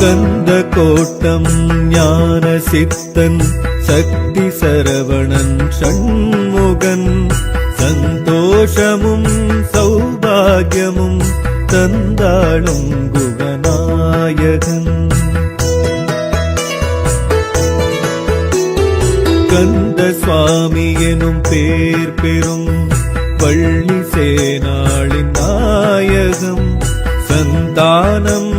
கந்த கோட்டம் ஞான சித்தன் சக்தி சரவணன் ஷண்முகன் சந்தோஷமும் சௌபாகியமும் தந்தாளும் குகநாயகன். கந்த சுவாமி எனும் பேர் பெறும் வள்ளி சேனாளின் நாயகம் சந்தானம்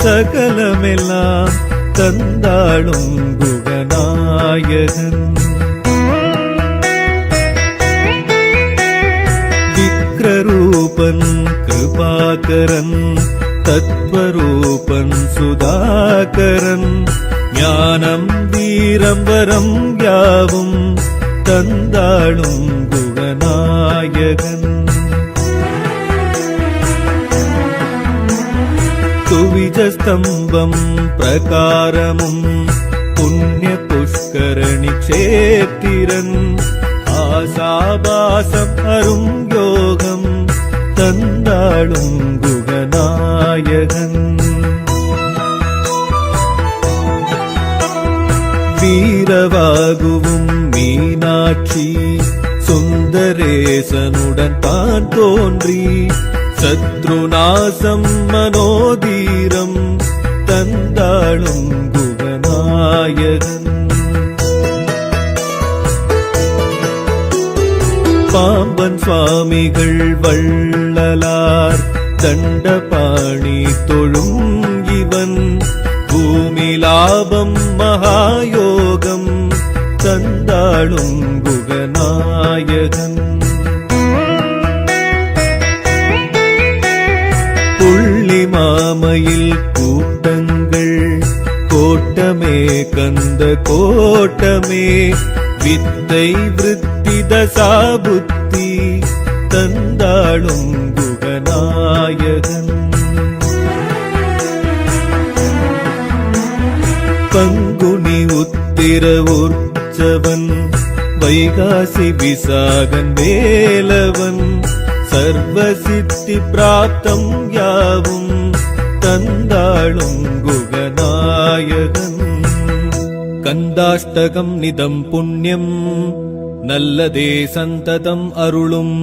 சகலமெல்லாம் தந்தாளும் குகநாயகன். விக்ரரூபன் கிருபாகரன் தத்வரூபன் சுதாகரன் ஞானம் வீரம் வரம் யாவும் தந்தாளும் குகநாயகன். துவிஜஸ்தம்பம் பிரகாரமும் புண்ணிய புஷ்கரணி க்ஷேத்திரன் ஆசாபாசம் அரும் யோகம் தந்தாளும் குகநாயகன். வீரவாகுவும் மீனாட்சி சுந்தரேசனுடன் தான் தோன்றி சத்ருநாசம் மனோதீரம் தந்தாளும் குகநாயகன். பாம்பன் சுவாமிகள் வள்ளலார் தண்டபாணி தொழும் இவன் பூமி லாபம் மகாயோகம் தந்தாளும் குகநாயகன். புள்ளி மாமையில் கூட்டங்கள் கோட்டமே கந்த கோட்டமே வித்தை விருத்தி தசாபுத்தி தந்தாளும் குகநாயகன். பங்குனி உத்திர உற்சவன் வைகாசி விசாகன் வேலவன் சர்வசித்தி பிராப்தம் யாவும் தந்தாளும் குகநாயகன். கந்தாஷ்டகம் நிதம் புண்ணியம் நல்லதே சந்ததம் அருளும்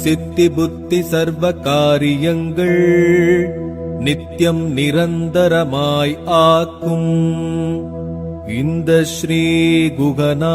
சித்தி புத்தி சர்வ காரியங்கள் நித்தியம் நிரந்தரமாய் ஆக்கும் இந்த ஸ்ரீ குகநாயகாஷ்டகம்.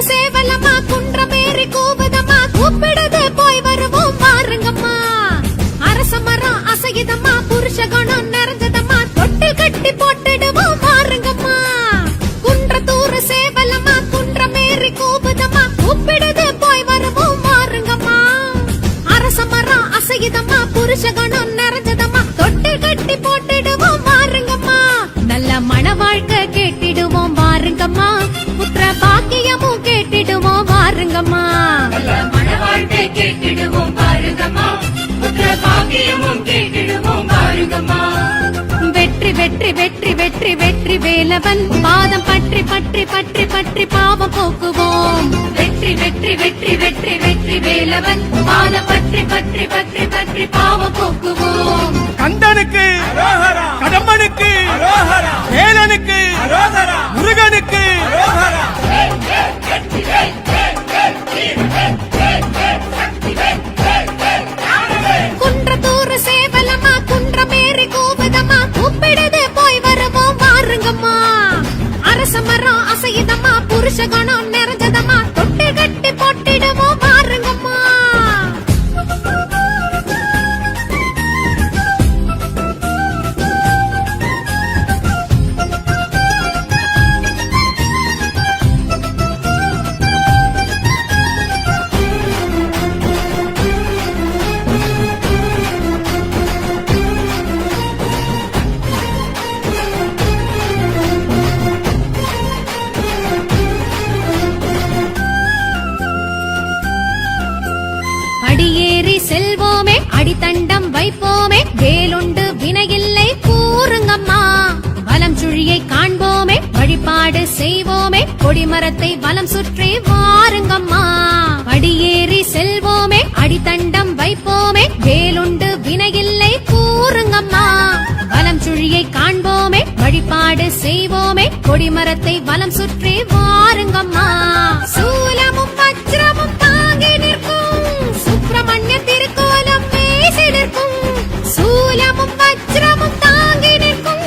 சேவலமா குன்றமேறி கூவுதம்மா கூப்பிடுது போய் வருவோம் பாருங்கம்மா. அரச மரம் அசையுதம்மா புருஷ குணம் நிறைஞ்சதம்மா தொட்டு கட்டி போட்டுடுவோம் பாருங்கம்மா. குன்றத்தூர் சேவலமா குன்றமேறி கூவுதம்மா கூப்பிடுது போய் வருவோம் பாருங்கம்மா. அரச மரம் அசையுதம்மா புருஷ குணம் நிறைஞ்சதம்மா தொட்டு கட்டி போட்டுடுவோம் பாருங்கம்மா. நல்ல மன வாழ்க்கை கேட்டிடுவோம் பாருங்கம்மா. புத்திர பாக்கியமும் கேட்டிடுவோம் பாருங்கம்மா. மன வாழ்க்கை கேட்டிடுவோம் பாருங்கம்மா. புத்திர பாக்கியமும் கேட்டிடுவோம் பாருங்கம்மா. வெற்றி வெற்றி வெற்றி வெற்றி வெற்றி வேலவன் பாதம் பற்றி பற்றி பற்றி பற்றி பாவம் போக்குவோம். வெற்றி வெற்றி வெற்றி வெற்றி வெற்றி வேலவன் பாதம் பற்றி பற்றி பற்றி பற்றி பாவம் போக்குவோம். கந்தனுக்கு கடம்பனுக்கு வேலனுக்கு முருகனுக்கு குன்றத்தூர் சேவலமா குன்றமேறி கூவுதம்மா கூப்பிடுது போய் வருவோம் பாருங்கம்மா. அரச மரம் அசையுதம்மா புருஷ குணம் நிறைஞ்சதம்மா தொட்டு கட்டி போட்டிடுவோம் பாருங்கம்மா. வேலுண்டு வினையில்லை கூறுங்கம்மா வலம் சுழியை காண்போமே வழிபாடு செய்வோமே கொடிமரத்தை வலம் சுற்றி வாருங்கம்மா படியேறி செல்வோமே அடித்தண்டம் வைப்போமே வேலுண்டு வினையில்லை கூறுங்கம்மா வலம் சுழியை காண்போமே வழிபாடு செய்வோமே கொடிமரத்தை வலம் சுற்றி வாருங்கம்மா சூலமும் வஜ்ரமும் தாங்கி நிற்கும் சுப்பிரமணிய திருக்கோலம் பேசி நிற்கும் சூலமும் வஜ்ரமும் தாங்கி நிற்கும்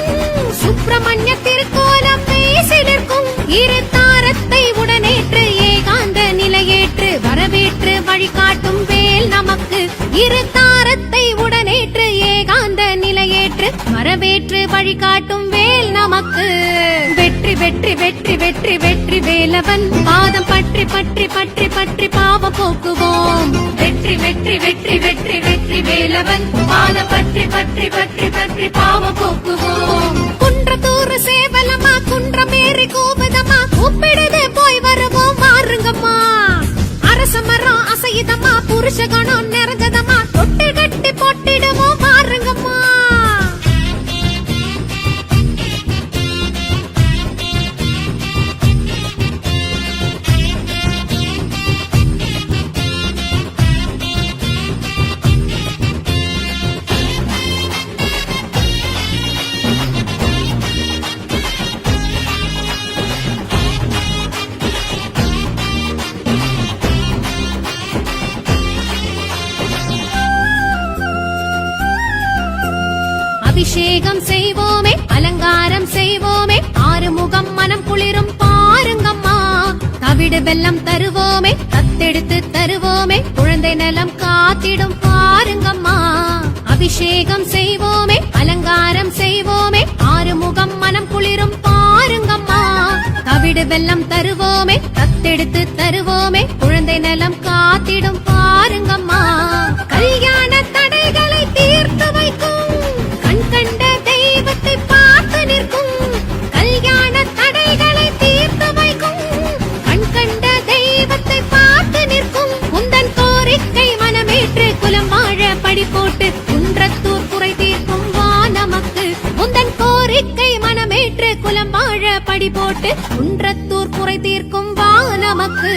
சுப்பிரமணிய திருக்கோலம் பேசி நிற்கும் இரு தாரத்தை உடனேற்று ஏகாந்த நிலையேற்று வரவேற்று வழிகாட்டும் வேல் நமக்கு இரு தாரத்தை உடனேற்று ஏகாந்த நிலையேற்று வரவேற்று வழிகாட்டும் வேல் நமக்கு வெற்றி வெற்றி வெற்றி வெற்றி வெற்றி வேலவன் பாதம் பற்றி பற்றி பற்றி பற்றி பாவ போக்குவோம் வெற்றி வெற்றி வெற்றி வெற்றி வெற்றி வேலவன் பாதம் பற்றி பற்றி பற்றி பற்றி பாவ போக்குவோம் குன்றத்தூர் சேவலமா குன்றமேறி கூவுதம்மா கூப்பிடுது போய் வருவோம் வாருங்கம்மா அரச மரம் அசையுதம்மா புருஷ கணம் நிறைஞ்சதம்மா தொட்டு கட்டி போட்டிடுவோம் வாருங்கம்மா அபிஷேகம் செய்வோமே அலங்காரம் செய்வோமே ஆறுமுகம் மனம் குளிரும் பாருங்கம்மா தவிடு வெல்லம் தருவோமே தத்தெடுத்து தருவோமே குழந்தை நலம் காத்திடும் பாருங்கம்மா அபிஷேகம் செய்வோமே அலங்காரம் செய்வோமே ஆறுமுகம் மனம் குளிரும் பாருங்கம்மா தவிடு வெல்லம் தருவோமே தத்தெடுத்து தருவோமே குழந்தை நலம் காத்திடும் பாருங்கம்மா கல்யாண தடைகளை தீர்த்து வைக்கும் கண்ட தெய்வத்தை பார்த்து நிற்கும் கல்யாண தடைகளை தீர்த்து வைக்கும் கண்ட தெய்வத்தை பார்த்து நிற்கும் உந்தன் கோரிக்கை மனமேற்று குலம் வாழ படி போட்டு குன்றத்தூர் குறை தீர்க்கும் வா நமக்கு உந்தன் கோரிக்கை மனமேற்று குலம் வாழ படி போட்டு குன்றத்தூர் குறை தீர்க்கும் வா நமக்கு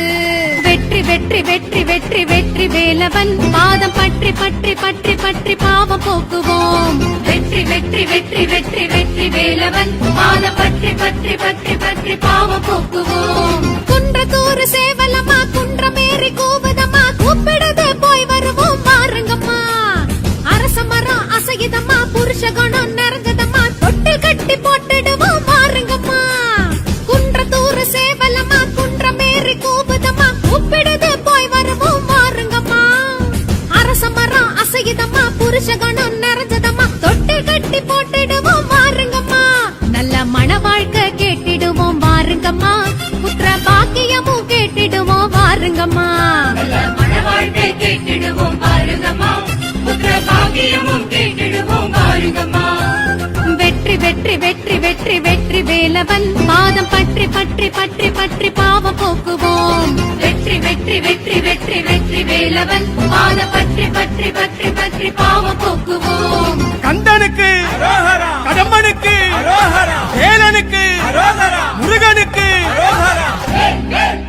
வெற்றி வெற்றி வெற்றி வெற்றி வெற்றி வேலவன் பாதம் பற்றி பற்றி பற்றி பற்றி பாவம் போக்குவோம் வெற்றி வெற்றி வெற்றி வெற்றி வெற்றி வேலவன் பாதம் பற்றி பற்றி பற்றி பற்றி பாவ போக்குவோம் குன்றத்தூர் சேவலம்மா குன்றமேறி கூவுதம்மா கூப்பிடுது போய் வருவோம் வாருங்கம்மா அரச மரம் அசையுதம்மா புருஷ கணம் நிறைஞ்சதம்மா தொட்டு கட்டி போட்டுடுவோம் வாருங்கம்மா குன்றத்தூர் சேவலம்மா குன்றமேறி கூவுதம்மா கூப்பிடுது போய் வருவோம் வாருங்கம்மா அரச மரம் அசையுதம்மா புருஷ கணம் நிறைஞ்சதம்மா தொட்டு கட்டி போட்டுடுவோம் வாருங்கம்மா நல்ல மன வாழ்க்கை கேட்டிடுவோம் வாருங்கம்மா புத்திர பாக்கியமும் கேட்டிடுவோம் வாருங்கம்மா நல்ல மன வாழ்க்கை கேட்டிடுவோம் பாருங்கம்மா புத்திர பாக்கியமும் கேட்டிடுவோம் பாருங்கம்மா வெற்றி வெற்றி வெற்றி வெற்றி வெற்றி வேலவன் பாதம் பற்றி பற்றி பற்றி பற்றி பாவம் போக்குவோம் வெற்றி வெற்றி வெற்றி வெற்றி வெற்றி வேலவன் பாதம் பற்றி பற்றி பற்றி பற்றி பாவ போக்குவோம் கந்தனுக்கு கடம்பனுக்கு வேலனுக்கு முருகனுக்கு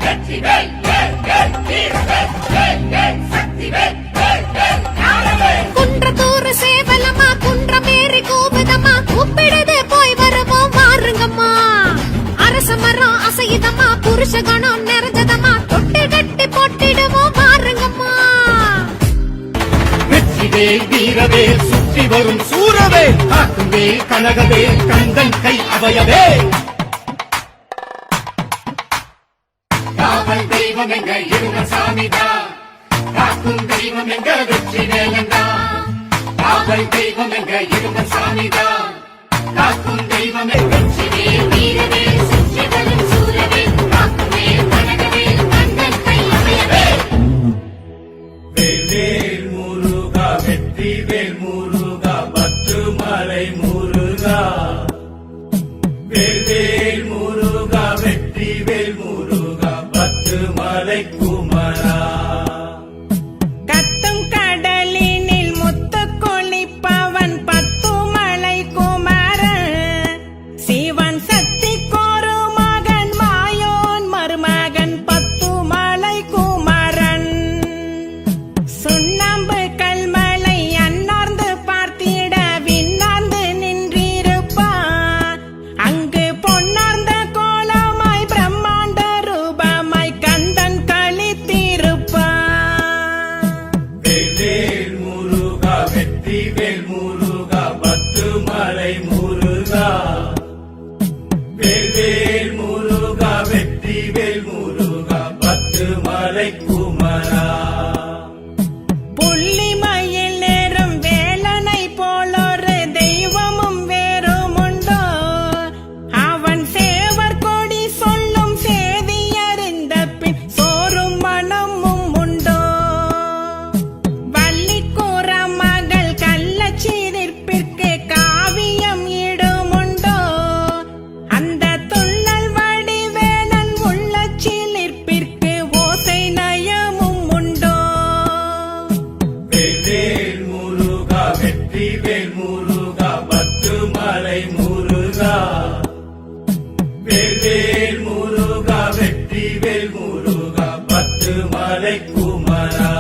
வெற்றி வேல் வேல் வேல் வீர வேல் வேல் வேல் சக்தி வேல் வேல் வேல் ஞானவேல் குன்றத்தூர் சேவலம்மா குன்றமேறி கூவுதம்மா கூப்பிடுது போய் வருவோம் வாருங்கம்மா அரச மரம் அசையுதம்மா புருஷ கணம் நிறைஞ்சதம்மா தொட்டு கட்டி போட்டிடுவோம் வாருங்கம்மா வெற்றிவேல் வீரவேல் சுற்றி வரும் சூரவேல் காக்குவேல் கனகவேல் கந்தன் கை அவையவே காவல் தெய்வம் எங்க இருந்த சாமிதா காக்கும் தெய்வம் எங்க வெற்றி வேலந்தா காவல் தெய்வம் எங்க இருந்த சாமிதா காக்கும் தெய்வம் எங்க வெற்றிவேல் வீரவேல் சுற்றி வரும் சூரவேல் காக்குவேல் கனகவேல் கந்தன் கை அவையவே வேல் முருகா வெற்றி வேல் முருகா பத்து மலை முருகா வேல் முருகா வெற்றி வேல் முருகா பத்து மலை குமரா கத்தும் கடலினில் முத்து கொளிப்பவன் முருகா வேல் முருகா வெற்றிவேல் முருகா பத்து மலை குமரா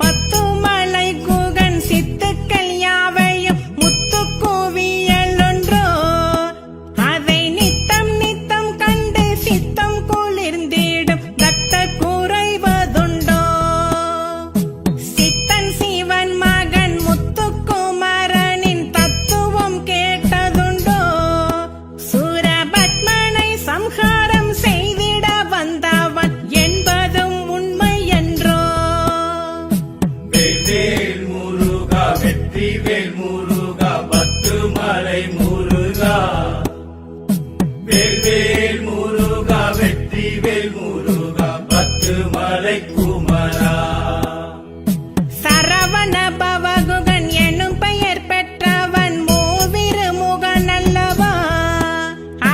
பத்துமலை குகன் சித்துக்கள் யாவையும் முத்து கோவியலொன்றோ அதை நித்தம் நித்தம் கண்டு சித்தம் குளிர்ந்திடும் பக்த குறைவதுண்டோ சித்தன் சிவன் மகன் முத்துக்குமரனின் தத்துவம் கேட்டதுண்டோ சூரபத்மனை சம்ஹாரம் செய்திட வந்தவன் என்பதும் உண்மை என்றோ வேல் முருகா வெற்றிவேல் முருகா பத்து மலை முருகா வேல் முருகா வெற்றிவேல் முருகா பத்து மலை குமரா சரவண பவகுகன் எனும் பெயர் பெற்றவன் மூவிரு முகன் அல்லவா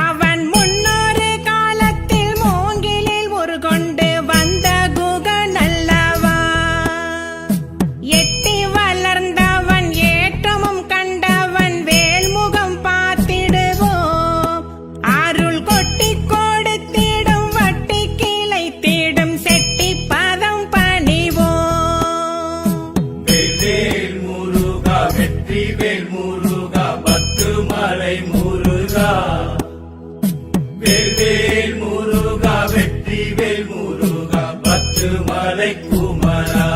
அவன் முன்னொரு காலத்தில் மூங்கிலில் ஒரு கொண்டு வந்த குகன் அல்லவா எட்டி வளர்ந்தவன் ஏற்றமும் கண்டவன் வேல்முகம் பார்த்திடுவோம் அருள் கொட்டி கொடுத்திடும் வட்டி கிளைத்திடும் செட்டி பதம் பணிவோம் வேல் முருகா வெற்றிவேல் முருகா பத்து மலை முருகா வேல் முருகா வெற்றிவேல் முருகா பத்து மலை குமரா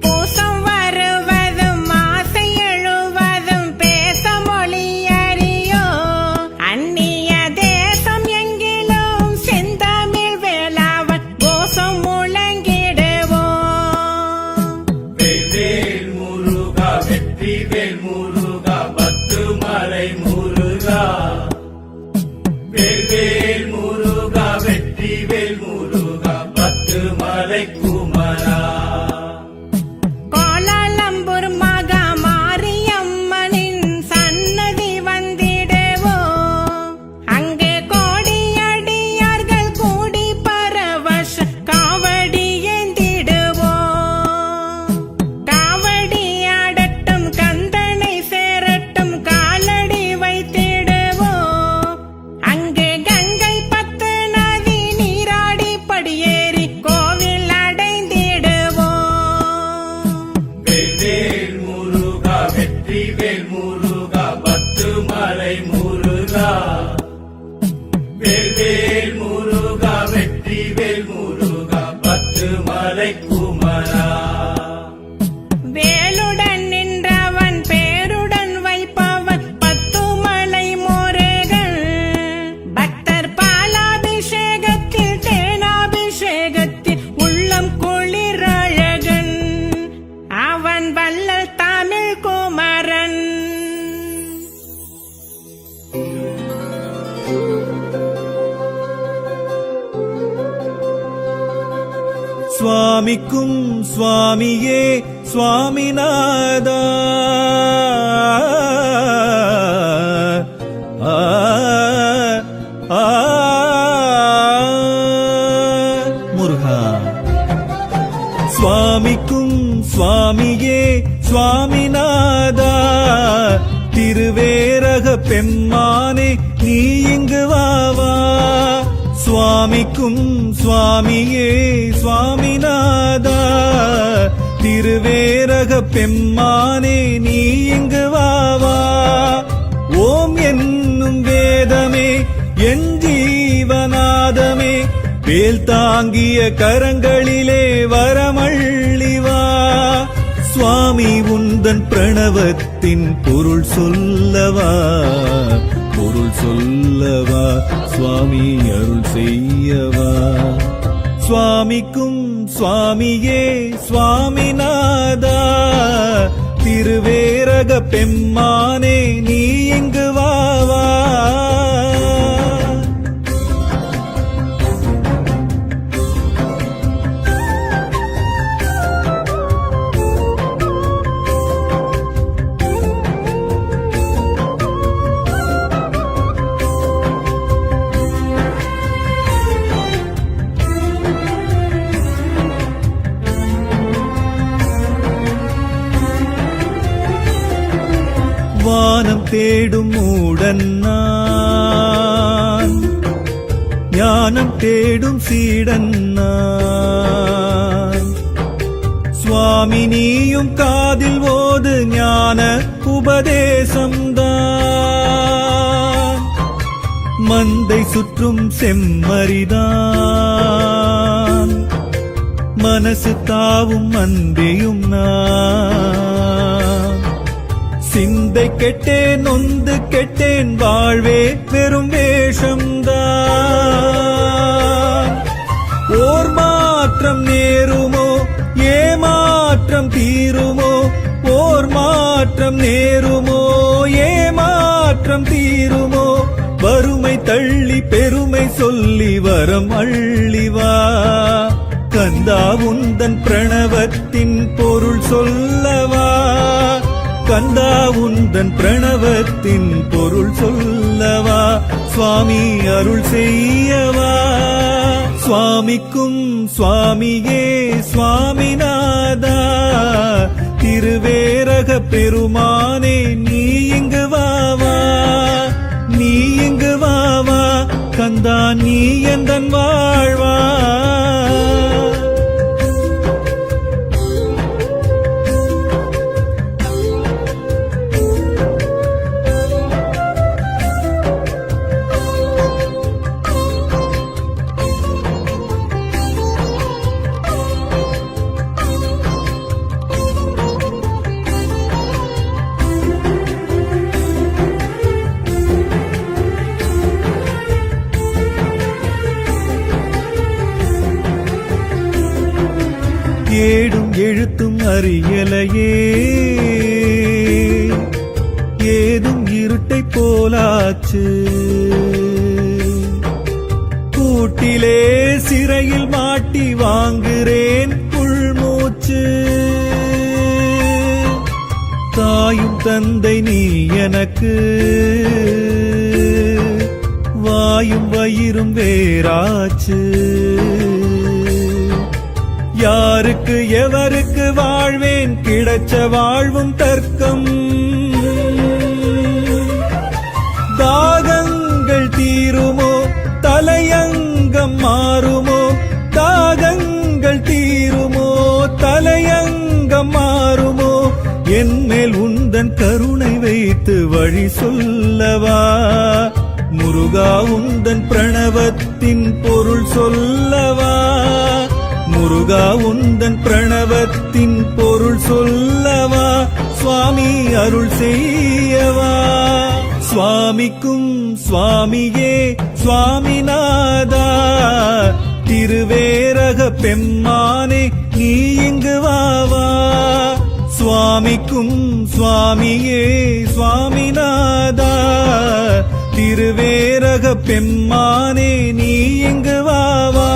பூசம் வருவதும் ஆசை எழுவதும் பேச மொழி அறியோ அந்நிய தேசம் எங்கிலும் செந்தமிழ் வேளாவன் கோஷம் முழங்கிடுவோம் வேல் முருகா வெற்றிவேல் முருகா பத்து மலை முருகா வேல் முருகா வெற்றிவேல் முருகா பத்து மலை குமரா கோலாலம்பூர் மகா மாரியம்மனின் சன்னதி வந்திடுவோம் அங்கே கோடியடியார்கள் கூடி பரவச காவடி ஏந்திடுவோம் காவடி ஆடட்டும் கந்தனை சேரட்டும் காலடி வைத்திடுவோம் அங்கே கங்கை பத்து நதி நீராடி படியேறி கோவில் அடைந்திடுவோம் வேல் முருகா வெற்றிவேல் முருகா பத்து மலை முருகா வேல் முருகா வெற்றிவேல் முருகா பத்து மலை குமரா வேலுடன் நின்றவன் பேருடன் வைப்பவன் பத்துமலை முருகன் பக்தர் பாலாபிஷேகத்தில் தேனாபிஷேகத்தில் உள்ளம் குளிரழகன் அவன் வள்ளல் தமிழ் குமரன் சுவாமிக்கும் சுவாமியே சுவாமிநாதா ஆ, ஆ, முருகா சுவாமிக்கும் சுவாமியே சுவாமிநாதா திருவேரக பெம்மானே நீ இங்கு வாவா சுவாமிக்கும் சுவாமியே சுவாமிநாதா திருவேரக பெம்மானே நீ இங்கு வாவா ஓம் என்னும் வேதமே என் ஜீவநாதமே வேல் தாங்கிய கரங்களிலே வரமள்ளிவா சுவாமி உந்தன் பிரணவத்தின் பொருள் சொல்லவா பொருள் சொல்லவா சுவாமி அருள் செய்யவா சுவாமிக்கும் சுவாமியே சுவாமிநாதா திருவேரக பெம்மானே நீ இங்கு வாவா ஞானம் தேடும் மூடன் நான், ஞானம் தேடும் சீடன் நான். சுவாமி நீயும் காதில் ஓது ஞான உபதேசம்தான். மந்தை சுற்றும் செம்மறிதான், மனசு தாவும் அன்பேயும் நான். சிந்தை கெட்டேன் நொந்து கெட்டேன் வாழ்வே பெரும் வேஷம்தான். ஓர் மாற்றம் நேருமோ ஏமாற்றம் தீருமோ, ஓர் மாற்றம் நேருமோ ஏமாற்றம் தீருமோ. வறுமை தள்ளி பெருமை சொல்லி வரம் அள்ளிவா. கந்தா உந்தன் பிரணவத்தின் பொருள் சொல்லவா, கந்தா உந்தன் பிரணவத்தின் பொருள் சொல்லவா. சுவாமி அருள் செய்யவா. சுவாமிக்கும் சுவாமியே சுவாமிநாதா, திருவேரக பெருமானே நீ இங்கு வாவா, நீ இங்கு வாவா. கந்தா நீ எந்தன் வாழ்வா. ஏடும் எழுத்தும் அறியலையே, ஏதும் இருட்டை போலாச்சு. கூட்டிலே சிறையில் மாட்டி வாங்குறேன் உள்மூச்சு. தாயும் தந்தை நீ எனக்கு, வாயும் வயிறும் வேறாச்சு. யாருக்கு எவருக்கு வாழ்வேன் கிடைச்ச வாழ்வும் தர்க்கம். தாகங்கள் தீருமோ தலையங்கம் மாறுமோ, தாகங்கள் தீருமோ தலையங்கம் மாறுமோ. என்மேல் உந்தன் கருணை வைத்து வழி சொல்லவா. முருகா உந்தன் பிரணவத்தின் பொருள் சொல்லவா, முருகா உந்தன் பிரணவத்தின் பொருள் சொல்லவா. சுவாமி அருள் செய்யவா. சுவாமிக்கும் சுவாமியே சுவாமிநாதா, திருவேரக பெம்மானே நீ இங்கு வாவா. சுவாமிக்கும் சுவாமியே சுவாமிநாதா, திருவேரக பெம்மானே நீ இங்கு வாவா.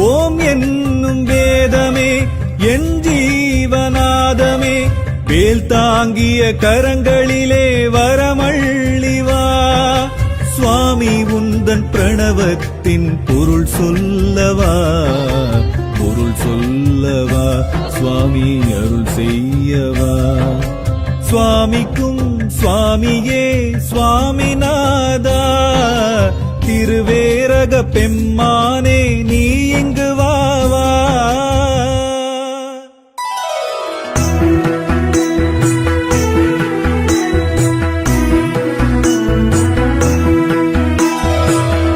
ஓம் என்னும் வேதமே என் ஜீவநாதமே, வேல் தாங்கிய கரங்களிலே வரமள்ளிவா. சுவாமி உந்தன் பிரணவத்தின் பொருள் சொல்லவா, பொருள் சொல்லவா. சுவாமி அருள் செய்யவா. சுவாமிக்கும் சுவாமியே சுவாமிநாதா, திருவேரக பெம்மானே நீ இங்கு வாவா.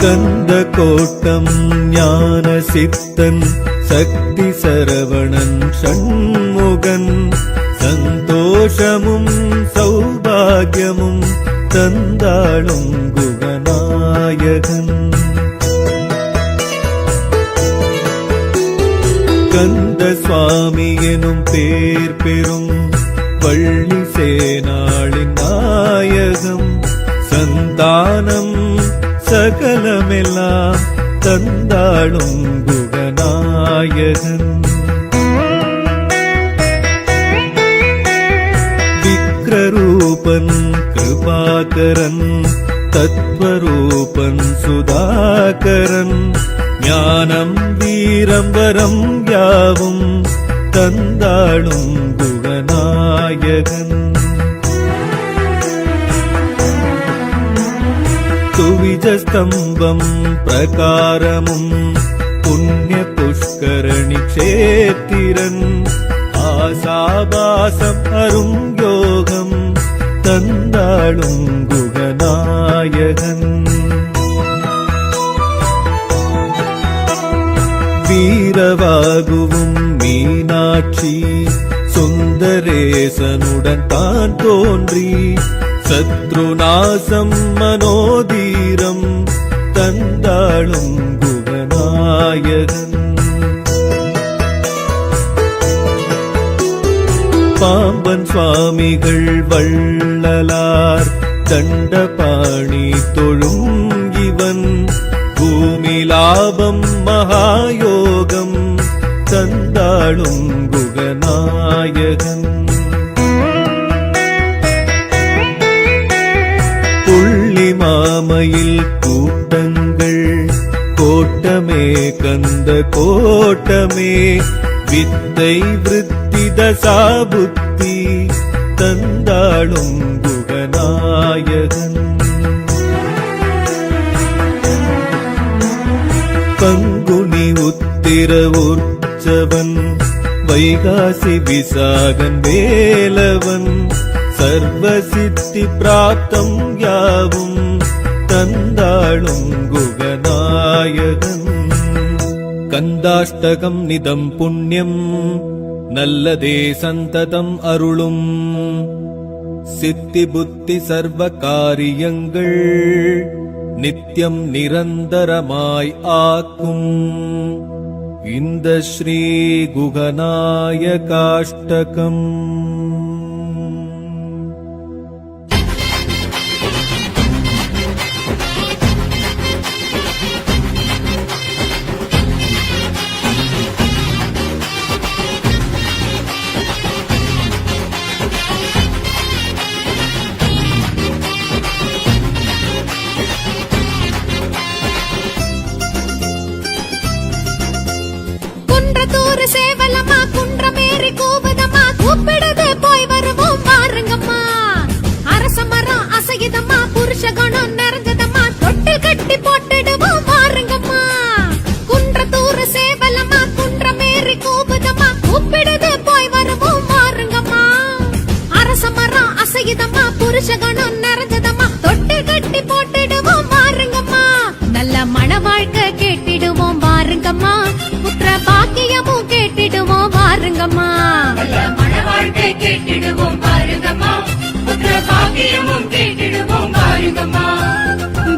கந்த கோட்டம் ஞான சித்தன் சக்தி சரவணன் ஷண்முகன், சந்தோஷமும் சௌபாகியமும் தந்தாளும் குகநாயகன். கந்த சுவாமி எனும் பேர் பெறும் பள்ளி சேனாளின் நாயகம், சந்தானம் சகலமெல்லாம் தந்தாளும் குகநாயகன். விக்ரரூபன் கிருபாகரன், தத்வரூபன் சுதாகரன், ஞானம் வீரம் வரம் யாவும் தந்தாளும் குகநாயகன். கலசஸ்தம்பம் பிரகாரமும் புண்ணிய புஷ்கரணி க்ஷேத்திரன் ஆசாபாசம் அரும் யோகம் தந்தாளும் குகநாயகன் வீரவாகுவும் மீனாட்சி சுந்தரேசனுடன் தான் தோன்றி சத்ருநாசம் மனோதீரம் தந்தாளும் குகநாயகன் பாம்பன் சுவாமிகள் வள்ளலார் தண்டபாணி தொழும் இவன் பூமி லாபம் மகாயோகம் தந்தாளும் குகநாயகன் புள்ளி மாமையில் கூட்டங்கள் கோட்டமே கந்த கோட்டமே வித்தை விருத்தி தசாபுத்தி தந்தாளும் குகநாயகன் பங்குனி உத்திர உற்சவன் வைகாசி விசாகன் வேலவன் சர்வசித்தி பிராப்தம் யாவும் தந்தாளும் குகநாயகன் கந்தாஷ்டகம் நிதம் புண்ணியம் நல்லதே சந்ததம் அருளும் சித்தி புத்தி சர்வ காரியங்கள் நித்தியம் நிரந்தரமாய் ஆக்கும் இந்த ஸ்ரீ குகநாயகாஷ்டகம். குன்றத்தூர் சேவலம்மா குன்றமேறி கூவுதம்மா கூப்பிடுது போய் வருவோம் பாருங்கம்மா அரச மரம் அசையுதம்மா புருஷ குணம் நிறைஞ்சதம்மா தொட்டில் கட்டி போட்டுடுவோம் பாருங்கம்மா குன்றத்தூர் சேவலம்மா குன்றமேறி கூவுதம்மா கூப்பிடுது போய் வருவோம் பாருங்கம்மா அரச மரம் அசையுதம்மா புருஷ குணம் நிறைஞ்சதம்மா தொட்டில் கட்டி போட்டுடுவோம் பாருங்கம்மா நல்ல மன வாழ்க்கை கேட்டிடுவோம் பாருங்கம்மா புத்திர பாக்கியமும் கேட்டிடுவோம் பாருங்கம்மா நல்ல மன வாழ்க்கை கேட்டிடுவோம் பாருங்கம்மா புத்திர பாக்கியமும் கேட்டிடுவோம் பாருங்கம்மா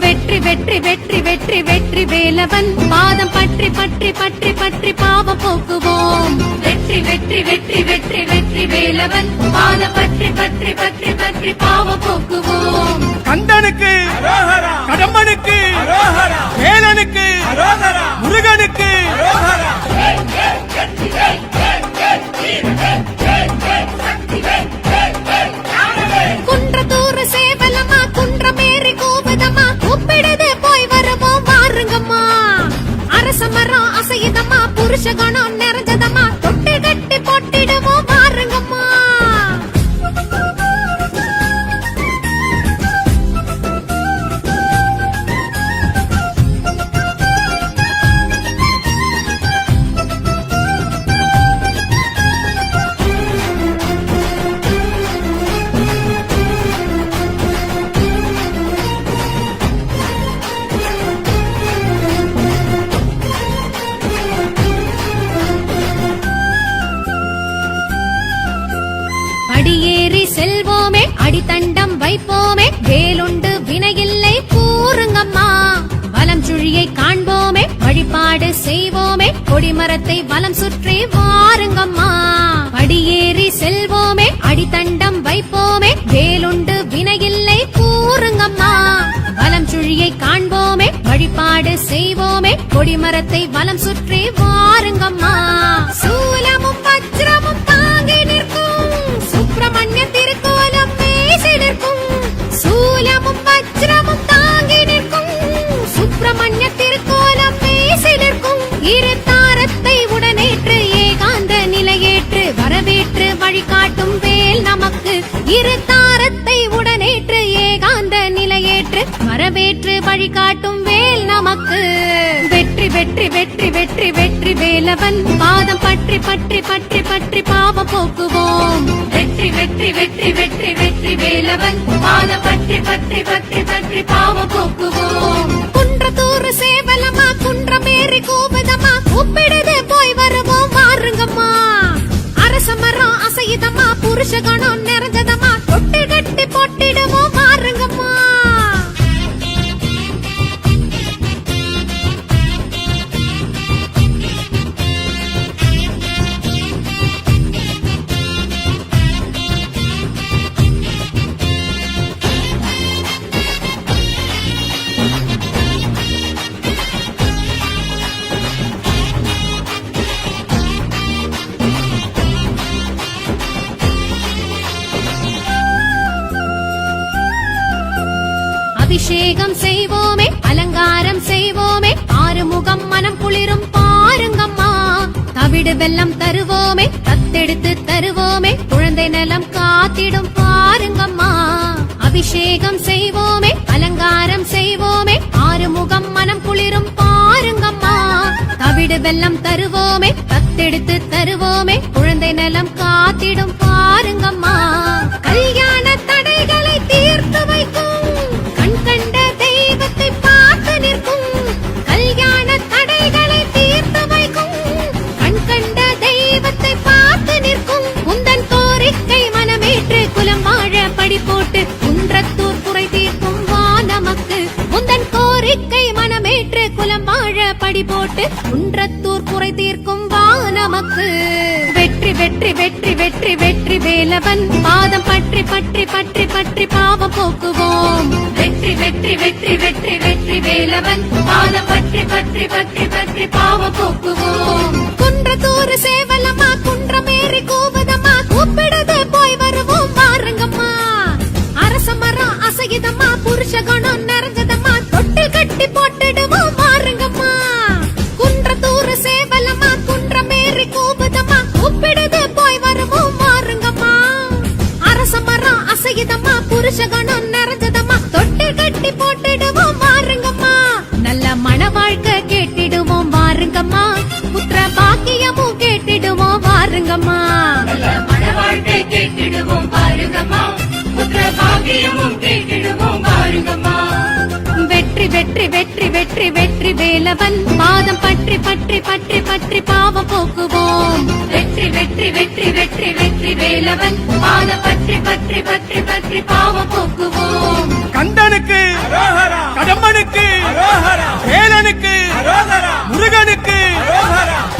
வெற்றி வெற்றி வெற்றி வெற்றி வெற்றி வேலவன் பாதம் பற்றி பற்றி பற்றி பற்றி பாவம் போக்குவோம் வெற்றி வெற்றி வெற்றி வெற்றி வெற்றி வேலவன் பாத பற்றி பற்றி பற்றி பற்றி பாவம் போக்குவோம் கந்தனுக்கு கடம்பனுக்கு வேலனுக்கு முருகனுக்கு குன்றத்தூர் சேவலம்மா குன்றமேறி கூவுதம்மா கூப்பிடுது போய் வருவோம் பாருங்கம்மா அரச மரம் அசையுதம்மா புருஷ குணம் நிறைஞ்சதம்மா தொட்டி கட்டி போட்டிடுவோம் பாருங்கம்மா படியேறி செல்வோமே அடித்தண்டம் வைப்போமே வேலுண்டு வினையில்லை கூறுங்கம்மா வலம் சுழியை காண்போமே வழிபாடு செய்வோமே கொடிமரத்தை வலம் சுற்றி வாருங்கம்மா படியேறி செல்வோமே அடித்தண்டம் வைப்போமே வேலுண்டு வினையில்லை கூறுங்கம்மா வலம் சுழியை காண்போமே வழிபாடு செய்வோமே கொடிமரத்தை வலம் சுற்றி வாருங்கம்மா சூலமும் வஜ்ரமும் தாங்கி நிற்கும் சுப்பிரமணிய திருக்கோலம் பேசி நிற்கும் சூலமும் வஜ்ரமும் தாங்கி நிற்கும் சுப்பிரமணிய திருக்கோலம் பேசி நிற்கும் இரு தாரத்தை உடனேற்று ஏகாந்த நிலையேற்று வரவேற்று வழிகாட்டும் வேல் நமக்கு இரு தாரத்தை உடனேற்று ஏகாந்த நிலையேற்று வரவேற்று வழிகாட்டும் வேல் நமக்கு. வெற்றி வெற்றி வெற்றி வெற்றி வெற்றி வேலவன் பாதம் பற்றி பற்றி பற்றி பற்றி பாவம் போக்குவோம். வெற்றி வெற்றி வெற்றி வெற்றி வெற்றி வேலவன் பாதம் பற்றி பற்றி பற்றி பற்றி பாவம் போக்குவோம். குன்றத்தூர் சேவலமா குன்றமேறி கூவுதம்மா கூப்பிடுது போய் வருவோம் வாருங்கம்மா. அரச மரம் அசையுதம்மா புருஷ கணம் நிறைஞ்சதம்மா தொட்டு கட்டி போட்டிடுவோம் வாருங்கம்மா. அபிஷேகம் செய்வோமே அலங்காரம் செய்வோமே ஆறுமுகம் மனம் குளிரும் பாருங்கம்மா. தவிடு வெல்லம் தருவோமே தத்தெடுத்து தருவோமே குழந்தை நலம் காத்திடும் பாருங்கம்மா. அபிஷேகம் செய்வோமே அலங்காரம் செய்வோமே ஆறுமுகம் மனம் குளிரும் பாருங்கம்மா. தவிடு வெல்லம் தருவோமே தத்தெடுத்து தருவோமே குழந்தை நலம் காத்திடும் பாருங்கம்மா. கல்யாண தடைகளை தீர்த்து வைக்கும் கண் கண்ட தெய்வத்தை பார்த்து நிற்கும். கல்யாண தடைகளை தீர்த்து வைக்கும் கண் கண்ட தெய்வத்தை பார்த்து நிற்கும். உந்தன் கோரிக்கை மனமேற்று குலம் வாழ படி போட்டு குன்றத்தூர் குறை தீர்க்கும் வா நமக்கு. உந்தன் கோரிக்கை மனமேற்று குலம் வாழ படி போட்டு குன்றத்தூர் குறை தீர்க்கும் வா நமக்கு. வெற்றி வெற்றி வெற்றி வெற்றி வெற்றி வேலவன் பாதம் பற்றி பற்றி பற்றி பற்றி பாவம் போக்குவோம். வெற்றி வெற்றி வெற்றி வெற்றி வெற்றி வேலவன் பாதம் பற்றி பற்றி பற்றி பற்றி பாவம் போக்குவோம். குன்றத்தூர் சேவலம்மா குன்றமேறி கூவுதம்மா கூப்பிடுது போய் வருவோம் வாருங்கம்மா. அரச மரம் அசையுதம்மா புருஷ கணம் நிறைஞ்சதம்மா தொட்டு கட்டி போட்டுடுவோம் வாருங்கம்மா. குன்றத்தூர் சேவலம்மா குன்றமேறி கூவுதம்மா கூப்பிடுது போய் வருவோம் வாருங்கம்மா. அரச மரம் அசையுதம்மா புருஷ கணம் நிறைஞ்சதம்மா தொட்டு கட்டி போட்டுடுவோம் வாருங்கம்மா. நல்ல மன வாழ்க்கை கேட்டிடுவோம் வாருங்கம்மா. புத்திர பாக்கியமும் கேட்டிடுவோம் வாருங்கம்மா. நல்ல மன வாழ்க்கை கேட்டிடுவோம் பாருங்கம்மா. புத்திர பாக்கியமும் கேட்டிடுவோம் பாருங்கம்மா. வெற்றி வெற்றி வெற்றி வெற்றி வெற்றி வேலவன் பாதம் பற்றி பற்றி பற்றி பற்றி பாவம் போக்குவோம். வெற்றி வெற்றி வெற்றி வெற்றி வெற்றி வேலவன் பாதம் பற்றி பற்றி பற்றி பற்றி பாவம் போக்குவோம். கந்தனுக்கு கடம்பனுக்கு வேலனுக்கு முருகனுக்கு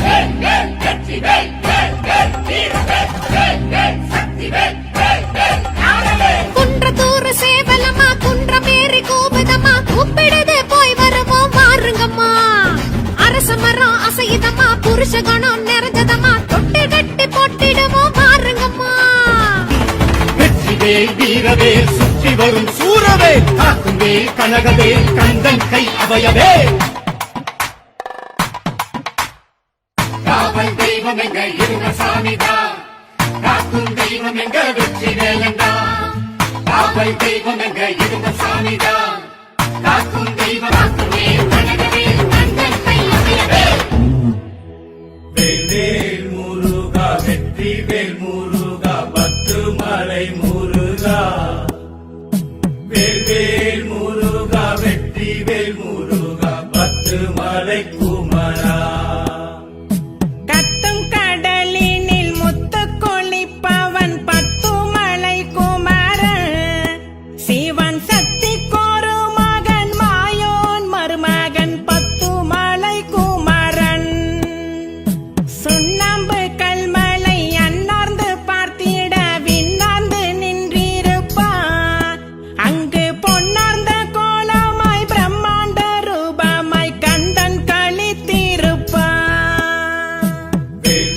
வேல் வேல் வெற்றி வேல் வேல் வேல் வீர வேல் வேல் வேல் சக்தி வேல் வேல் வேல் ஞானவேல். குன்றத்தூர் சேவலம்மா குன்றமேறி கூவுதம்மா கூப்பிடுது போய் வருவோம் வாருங்கம்மா. அரச மரம் அசையுதம்மா புருஷ கணம் நிறைஞ்சதம்மா தொட்டு கட்டி போட்டிடுவோம் வாருங்கம்மா. வெற்றிவேல் வீரவேல் சுற்றி வரும் சூரவேல் காக்கும் வேல் கனகவேல் கந்தன் கை அபயவேல். காவல் தெய்வம் எங்க இருந்த சாமிதான் காக்கும் தெய்வம் எங்க வெற்றி வேலண்டா. காவல் தெய்வம் எங்க இருந்த சாமிதான் காக்கும் தெய்வம் காக்கும் வேல் கனகவேல் கந்தன் கை அபயவேல். வேல் முருகா வெற்றி வேல் முருகா பத்து மலை முருகா. வேல் முருகா வெற்றி வேல் முருகா பத்து மலை குமரா. கத்தும் கடலினில் முத்து கொளிப்பவன் பத்துமலை குமரன். சிவன் சக்தி கோரு மகன் மாயோன் மருமகன் பத்துமலை குமரன். சுண்ணாம்பு கல்மலை அன்னார்ந்து பார்த்திட விண்ணார்ந்து நின்றிருப்பான். அங்கு பொன்னார்ந்த கோலமாய் பிரம்மாண்ட ரூபமாய் கந்தன் கழித்திருப்பான்.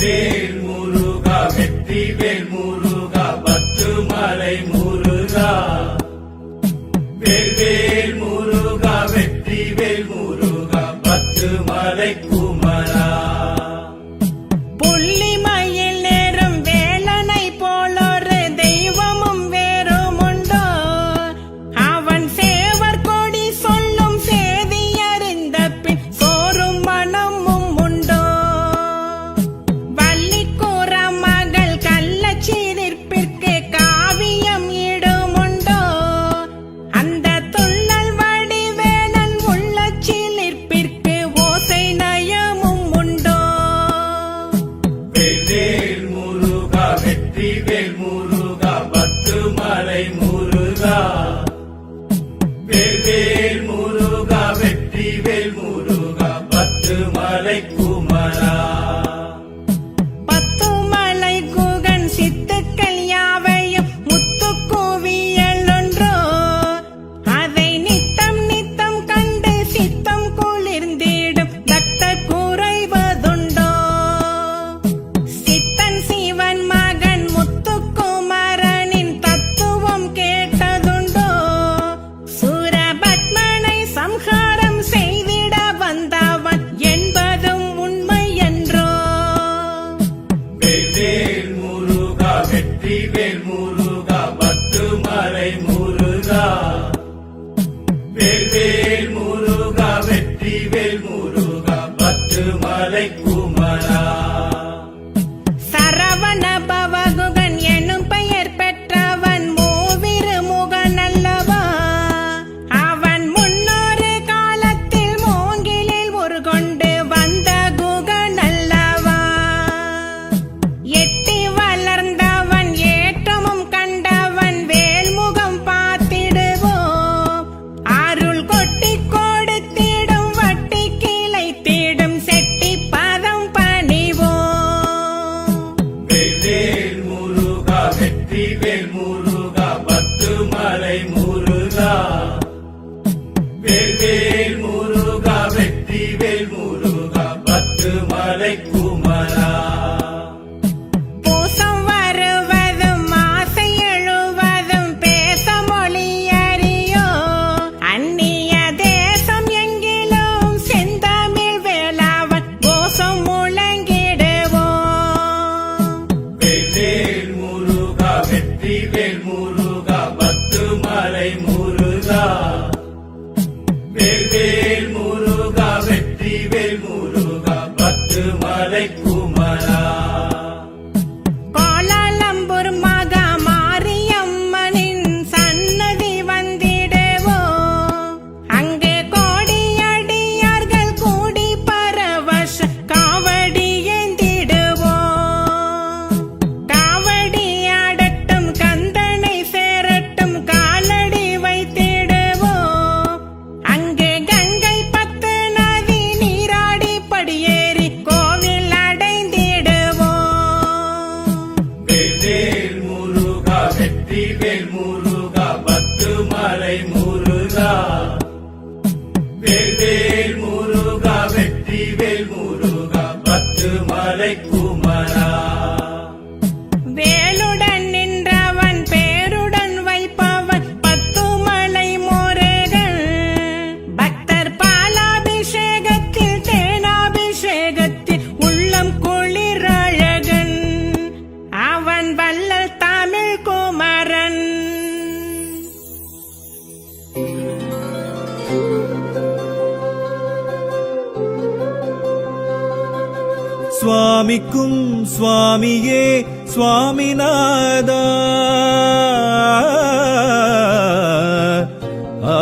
வேல் முருகா வெற்றி வேல் முருகா பத்து மலை முருகா. வேல் முருகா வெற்றி வேல் முருகா பத்து மலை குமரா. புள்ளிமயில் நேரும் வேலனை போலொரு தெய்வமும் வேறுமுண்டோ. அவன் சேவர் முருகா வேல் முருகா வெற்றி வேல் முருகா பத்து மலை குமரா கோலாலம்பூர் மகா மாரியம்மனின் சன்னதி வந்திடவோ அங்கே கோடியடியார்கள் கூடி பரவச காவடி ஏந்திடுவோ காவடி ஆடட்டும் கந்தனை சேரட்டும் காலடி வைத்திடுவோ அங்கே கங்கை பத்து நதி நீராடி படியேறி கோவில் அடைந்திடுவோ வேல் முருகா வெற்றி வேல் முருகா பத்து மலை முருகா வேல் முருகா வெற்றி வேல் முருகா பத்து மலை குமரா வேலுடன் நின்றவன் பேருடன் வைப்பவன் பத்துமலை முருகன் பக்தர் பாலாபிஷேகத்தில் தேனாபிஷேகத்தில் உள்ளம் குளிரழகன் அவன் வள்ளல் தமிழ் குமரன் சுவாமிக்கும் சுவாமியே சுவாமிநாதா ஆ,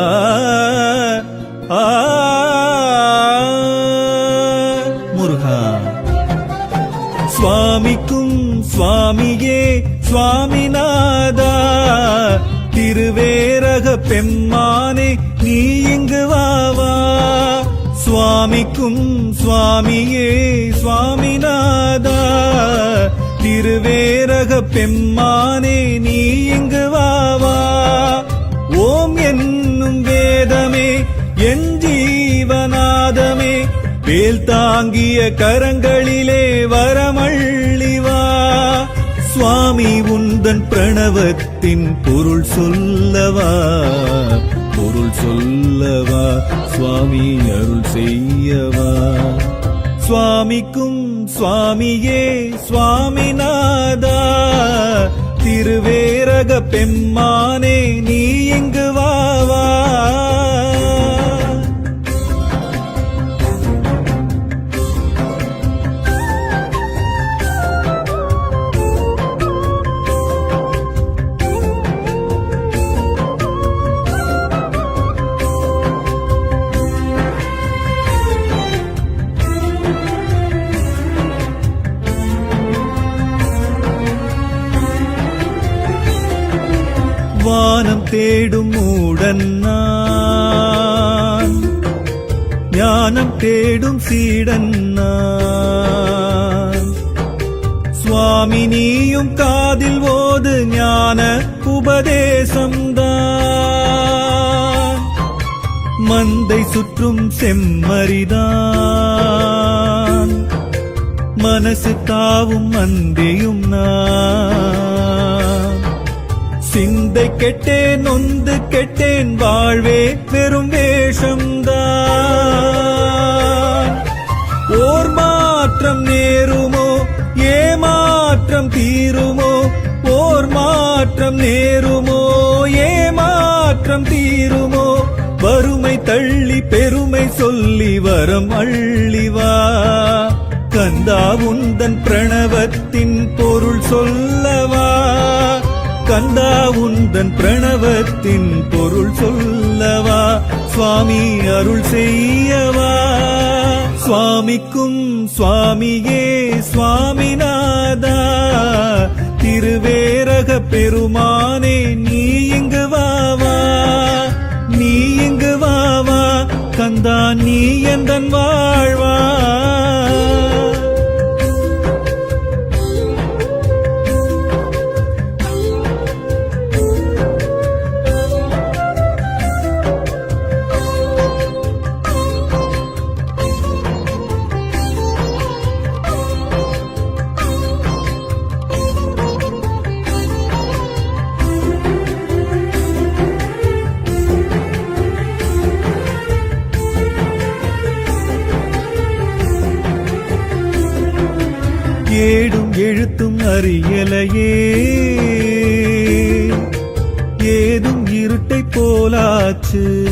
ஆ, முருகா சுவாமிக்கும் சுவாமியே சுவாமிநாதா திருவேரக பெம்மானே நீ இங்கு வாவா சுவாமிக்கும் சுவாமியே சுவாமிநாதா திருவேரக பெம்மானே நீ இங்கு வாவா ஓம் என்னும் வேதமே என் ஜீவநாதமே வேல் தாங்கிய கரங்களிலே வரமள்ளிவா சுவாமி உந்தன் பிரணவத்தின் பொருள் சொல்லவா பொருள் சொல்லவா சுவாமி அருள் செய்யவா சுவாமிக்கும் சுவாமியே சுவாமிநாதா திருவேரக பெம்மானே நீ இங்கு வாவா வானம் தேடும் மூடன் நான் ஞானம் தேடும் சீடன் நான் சுவாமி நீயும் காதில் ஓது ஞான உபதேசம்தான் மந்தை சுற்றும் செம்மறிதான் மனசு தாவும் மந்தையும் நான் சிந்தை கெட்டேன் நொந்து கெட்டேன் வாழ்வே பெரும் வேஷம்தான் ஓர் மாற்றம் நேருமோ ஏமாற்றம் தீருமோ ஓர் மாற்றம் நேருமோ ஏமாற்றம் தீருமோ வறுமை தள்ளி பெருமை சொல்லி வரம் அள்ளிவா கந்தா உந்தன் பிரணவத்தின் பொருள் சொல்லவா கந்தா உந்தன் பிரணவத்தின் பொருள் சொல்லவா சுவாமி அருள் செய்யவா சுவாமிக்கும் சுவாமியே சுவாமிநாதா திருவேரக பெருமானே நீ இங்கு வாவா நீ இங்கு வாவா கந்தா நீ எந்தன் வாழ்வா ஏடும் எழுத்தும் அறியலையே ஏதும் இருட்டை போலாக வேறாச்சு.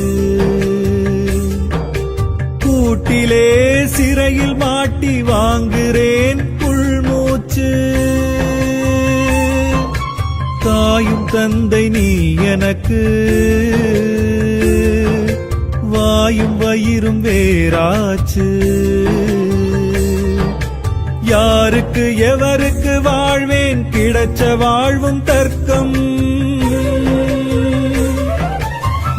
கூட்டிலே சிறையில் மாட்டி வாங்குறேன் உள்மூச்சு. தாயும் தந்தை நீ எனக்கு, வாயும் வயிறும் வேறாச்சு. யாருக்கு எவருக்கு வாழ்வேன், கிடைச்ச வாழ்வும் தர்க்கம்.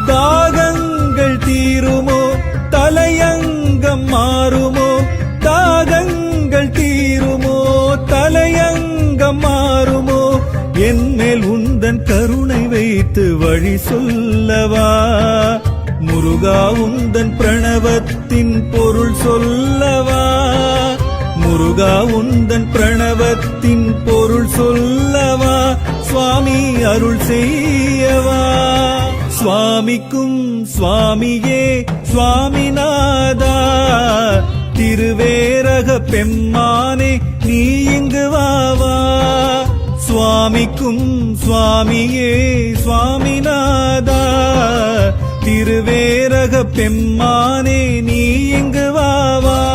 தாகங்கள் தீருமோ, தலையங்கம் மாறுமோ. தாகங்கள் தீருமோ, தலையங்கம் மாறுமோ. என் மேல் உந்தன் கருணை வைத்து வழி சொல்லவா. முருகா உந்தன் பிரணவத்தின் பொருள் சொல்லவா. முருகா உந்தன் பிரணவத்தின் பொருள் சொல்லவா. சுவாமி அருள் செய்யவா. சுவாமிக்கும் சுவாமியே சுவாமிநாதா, திருவேரக பெம்மானே நீ இங்கு வாவா. சுவாமிக்கும் சுவாமியே சுவாமிநாதா, திருவேரக பெம்மானே நீ இங்கு வாவா.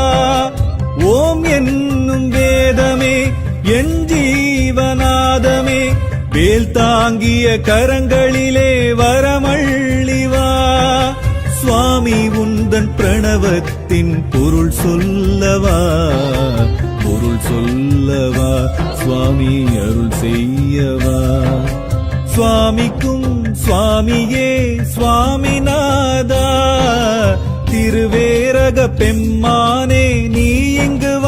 ஓம் என்னும் வேதமே என் ஜீவநாதமே, வேல் தாங்கிய கரங்களிலே வரமள்ளிவா. சுவாமி உந்தன் பிரணவத்தின் பொருள் சொல்லவா. பொருள் சொல்லவா. சுவாமி அருள் செய்யவா. சுவாமிக்கும் சுவாமியே சுவாமிநாதா, திருவேரக பெம்மானே நீ இங்கு